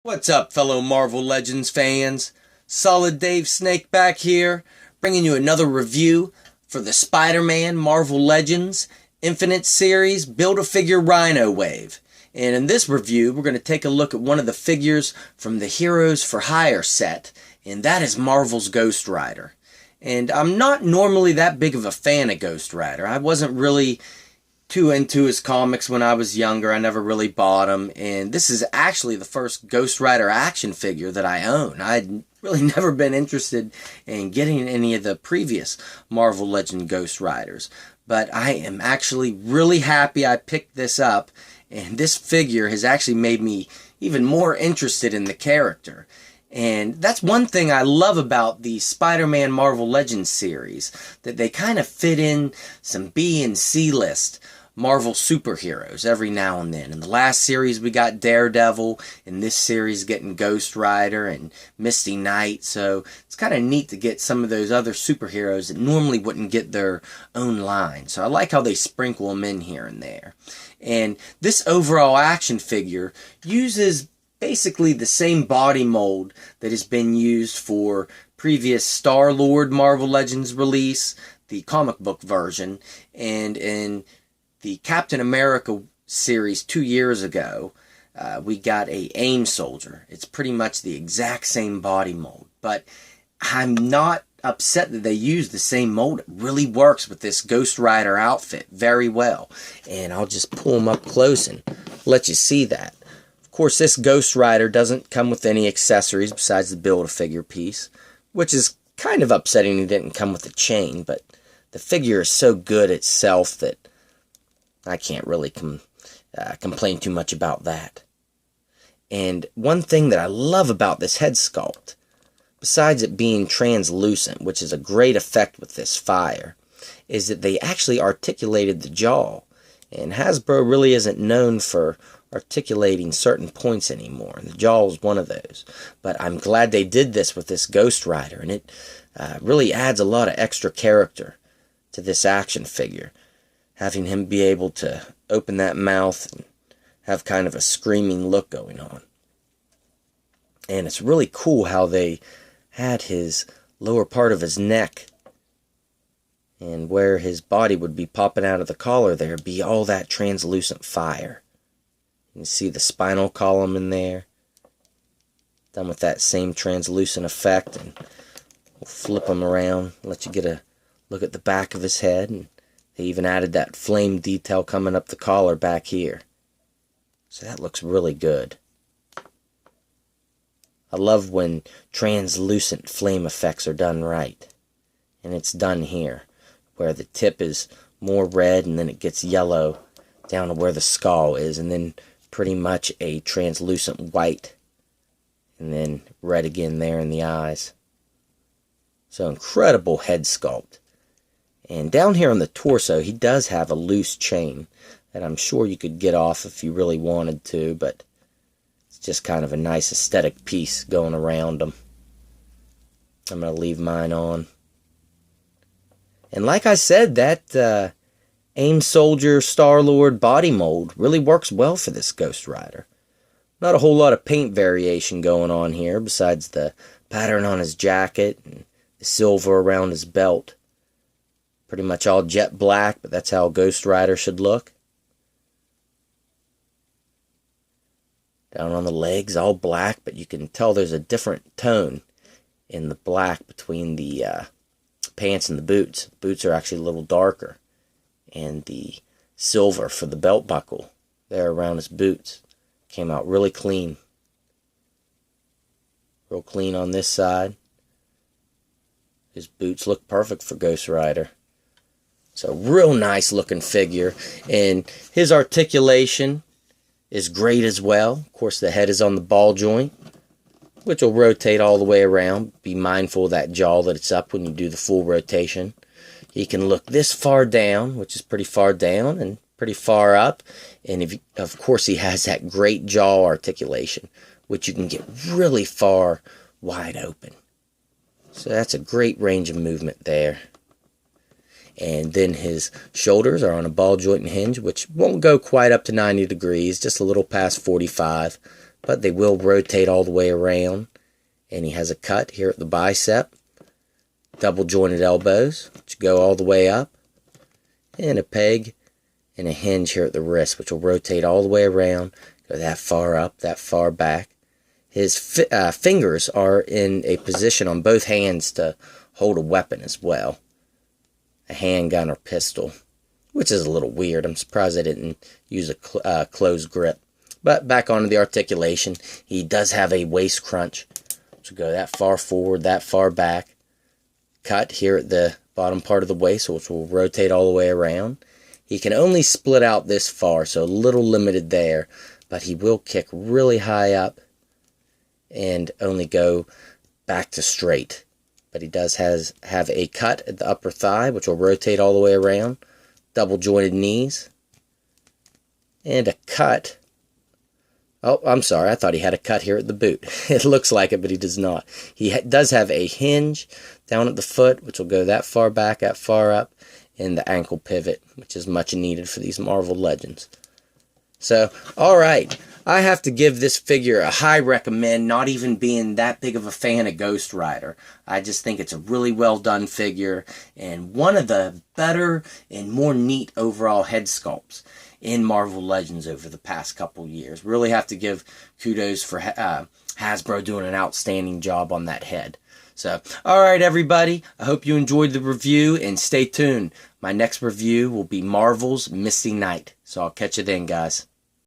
What's up, fellow Marvel Legends fans? Solid Dave Snake back here, bringing you another review for the Spider-Man Marvel Legends Infinite Series Build-A-Figure Rhino Wave. And in this review, we're going to take a look at one of the figures from the Heroes for Hire set, and that is Marvel's Ghost Rider. And I'm not normally that big of a fan of Ghost Rider. I wasn't really too into his comics when I was younger. I never really bought them, and this is actually the first Ghost Rider action figure that I own. I'd really never been interested in getting any of the previous Marvel Legend Ghost Riders, but I am actually really happy I picked this up, and this figure has actually made me even more interested in the character. And that's one thing I love about the Spider-Man Marvel Legends series, that they kind of fit in some B and C list Marvel superheroes every now and then. In the last series we got Daredevil, in this series getting Ghost Rider and Misty Knight, so it's kind of neat to get some of those other superheroes that normally wouldn't get their own line. So I like how they sprinkle them in here and there. And this overall action figure uses basically the same body mold that has been used for previous Star-Lord Marvel Legends release, the comic book version, and in the Captain America series 2 years ago, we got a AIM soldier. It's pretty much the exact same body mold, but I'm not upset that they use the same mold. It really works with this Ghost Rider outfit very well, and I'll just pull him up close and let you see that. Of course, this Ghost Rider doesn't come with any accessories besides the Build-A-Figure piece, which is kind of upsetting he didn't come with a chain, but the figure is so good itself that I can't really complain too much about that. And one thing that I love about this head sculpt, besides it being translucent, which is a great effect with this fire, is that they actually articulated the jaw. And Hasbro really isn't known for articulating certain points anymore, and the jaw is one of those. But I'm glad they did this with this Ghost Rider, and it really adds a lot of extra character to this action figure. Having him be able to open that mouth and have kind of a screaming look going on. And it's really cool how they had his lower part of his neck, and where his body would be popping out of the collar there, be all that translucent fire. You can see the spinal column in there, done with that same translucent effect. And we'll flip him around, let you get a look at the back of his head, and they even added that flame detail coming up the collar back here. So that looks really good. I love when translucent flame effects are done right. And it's done here, where the tip is more red and then it gets yellow down to where the skull is, and then pretty much a translucent white, and then red again there in the eyes. So incredible head sculpt. And down here on the torso, he does have a loose chain that I'm sure you could get off if you really wanted to, but it's just kind of a nice aesthetic piece going around him. I'm going to leave mine on. And like I said, that AIM Soldier Star-Lord body mold really works well for this Ghost Rider. Not a whole lot of paint variation going on here besides the pattern on his jacket and the silver around his belt. Pretty much all jet black, but that's how Ghost Rider should look. Down on the legs, all black, but you can tell there's a different tone in the black between the pants and the boots. The boots are actually a little darker. And the silver for the belt buckle there around his boots came out really clean. Real clean on this side. His boots look perfect for Ghost Rider. So real nice looking figure, and his articulation is great as well. Of course, the head is on the ball joint, which will rotate all the way around. Be mindful of that jaw that it's up when you do the full rotation. He can look this far down, which is pretty far down, and pretty far up. And of course, he has that great jaw articulation, which you can get really far wide open. So that's a great range of movement there. And then his shoulders are on a ball joint and hinge, which won't go quite up to 90 degrees, just a little past 45. but they will rotate all the way around. And he has a cut here at the bicep, double jointed elbows, which go all the way up, and a peg and a hinge here at the wrist, which will rotate all the way around, go that far up, that far back. His fingers are in a position on both hands to hold a weapon as well, a handgun or pistol, which is a little weird. I'm surprised I didn't use a closed grip. But back onto the articulation, he does have a waist crunch, which will go that far forward, that far back. Cut here at the bottom part of the waist, which will rotate all the way around. He can only split out this far, so a little limited there, but he will kick really high up and only go back to straight. But he does have a cut at the upper thigh, which will rotate all the way around. Double jointed knees. And a cut. Oh, I'm sorry. I thought he had a cut here at the boot. It looks like it, but he does not. He does have a hinge down at the foot, which will go that far back, that far up, and the ankle pivot, which is much needed for these Marvel Legends. So, alright, I have to give this figure a high recommend, not even being that big of a fan of Ghost Rider. I just think it's a really well done figure, and one of the better and more neat overall head sculpts in Marvel Legends over the past couple years. Really have to give kudos for Hasbro doing an outstanding job on that head. So, alright everybody, I hope you enjoyed the review, and stay tuned. My next review will be Marvel's Misty Knight. So I'll catch you then, guys.